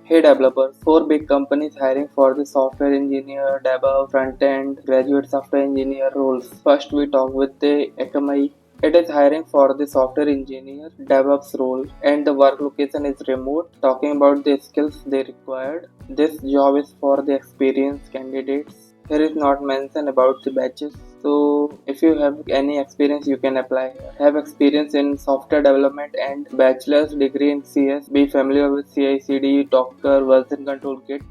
Hey developers, four big companies hiring for the software engineer, DevOps, front-end, graduate software engineer roles. First we talk with the Akamai. It is hiring for the software engineer, DevOps role, and the work location is remote. Talking about the skills they required. This job is for the experienced candidates. Here is not mentioned about the batches. So if you have any experience you can apply here. Have experience in software development and bachelor's degree in CS. Be familiar with CI/CD, Docker, version control kit.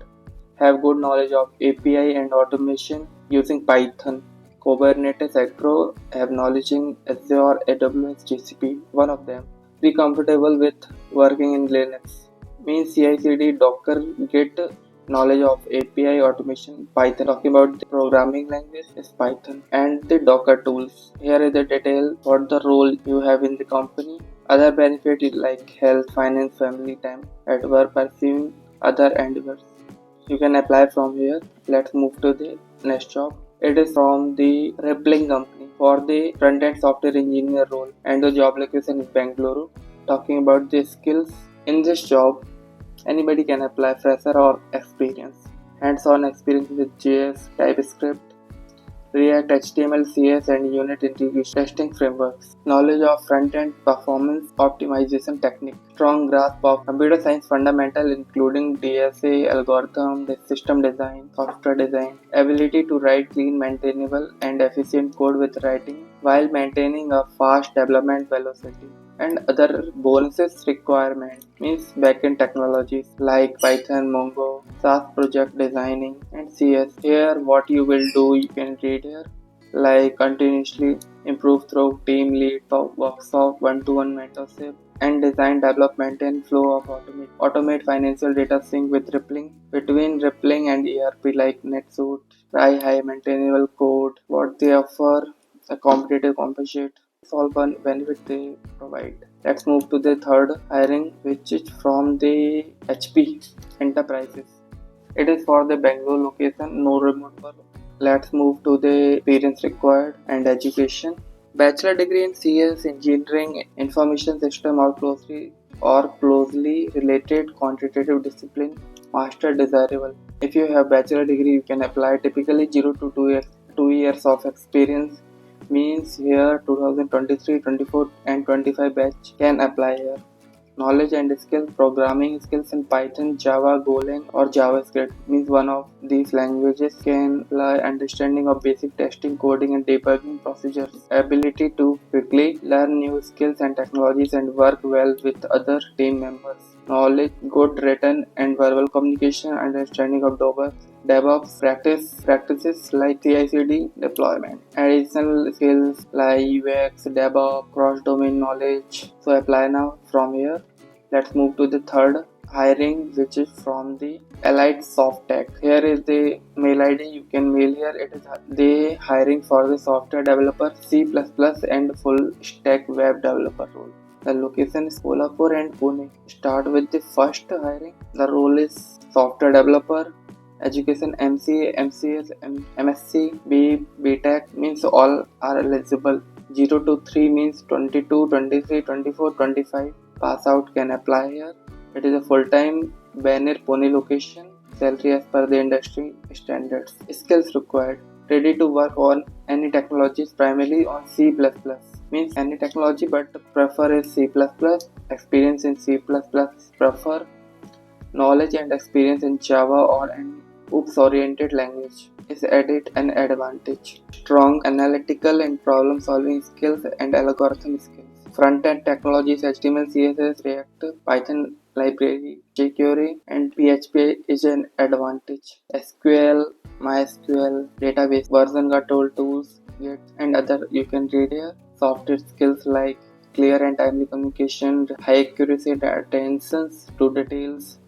Have good knowledge of API and automation using Python. Kubernetes Acro. Have knowledge in Azure, AWS, GCP. One of them. Be comfortable with working in Linux. Means CI/CD, Docker, Git, knowledge of API automation, Python. Talking about the programming language is Python and the Docker tools. Here is the detail what the role you have in the company. Other benefit is like health, finance, family time at work, pursuing other endeavors. You can apply from here. Let's move to the next job. It is from the Rippling company for the front-end software engineer role and the job location is Bangalore. Talking about the skills in this job, anybody can apply, fresher or experience. Hands-on experience with JS, TypeScript, React, HTML, CS, and unit integration testing frameworks. Knowledge of front-end performance optimization technique. Strong grasp of computer science fundamental including DSA, algorithm, system design, software design. Ability to write clean, maintainable, and efficient code with writing while maintaining a fast development velocity. And other bonuses requirement means backend technologies like Python, Mongo, SaaS project designing and CS. Here what you will do you can read here like continuously improve through team lead, workshop, one-to-one mentorship and design development and flow of automate financial data sync with Rippling between Rippling and ERP like NetSuite, try high maintainable code, what they offer, a competitive compensate all one benefit they provide. Let's move to the third hiring, which is from the HP Enterprises. It is for the Bangalore location, no remote work. Let's move to the experience required and education. Bachelor degree in CS, engineering, information system or closely related quantitative discipline. Master desirable. If you have bachelor degree, you can apply. Typically 0 to 2 years, 2 years of experience means here 2023, 24 and 25 batch can apply here. Knowledge and skills, programming skills in Python, Java, Golang or JavaScript means one of these languages can apply understanding of basic testing, coding and debugging procedures. Ability to quickly learn new skills and technologies and work well with other team members. Knowledge, good written and verbal communication, understanding of DevOps practices like CI/CD deployment. Additional skills like UX, DevOps, cross-domain knowledge. So apply now from here. Let's move to the third hiring, which is from the Allied Softtech. Here is the mail ID. You can mail here. It is they hiring for the software developer, C++ and full stack web developer role. The location is Kolhapur and Pune. Start with the first hiring. The role is software developer. Education MCA, MCS, MSc, BTech means all are eligible. 0 to 3 means 22, 23, 24, 25. Pass out can apply here. It is a full-time Banner Pune location. Salary as per the industry standards. Skills required. Ready to work on any technologies, primarily on C++. Means any technology but prefer is C++. Experience in C++ prefer. Knowledge and experience in Java or an OOPS-oriented language is added an advantage. Strong analytical and problem-solving skills and algorithm skills. Front-end technologies HTML, CSS, React, Python library, jQuery and PHP is an advantage. SQL, MySQL, database, version control tools, Git and other you can read here. Software skills like clear and timely communication, high accuracy attention to details,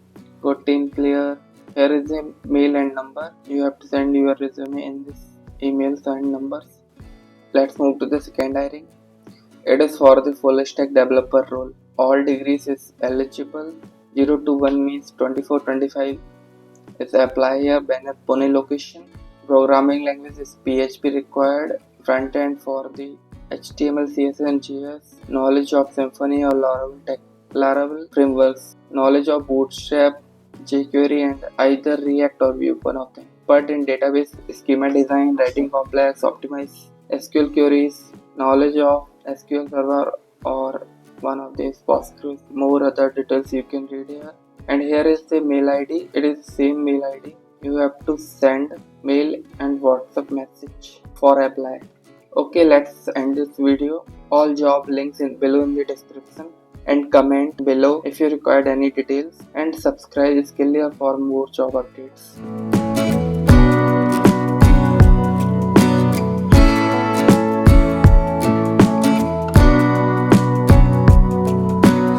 good team player. Here is a mail and number. You have to send your resume in this emails and numbers. Let's move to the second hiring. It is for the full stack developer role. All degrees is eligible. 0 to 1 means 24, 25 is apply here. Banner Pune location. Programming language is PHP required. Front end for the HTML, CSS and JS. Knowledge of Symfony or Laravel frameworks. Knowledge of Bootstrap, jQuery and either React or Vue, one of them. But in database schema design, writing complex, optimize SQL queries, knowledge of SQL Server or one of these Postgres, more other details you can read here. And here is the mail ID. It is the same mail ID. You have to send mail and WhatsApp message for apply. Okay, let's end this video. All job links below in the description, and comment below if you required any details, and subscribe Skillia for more job updates.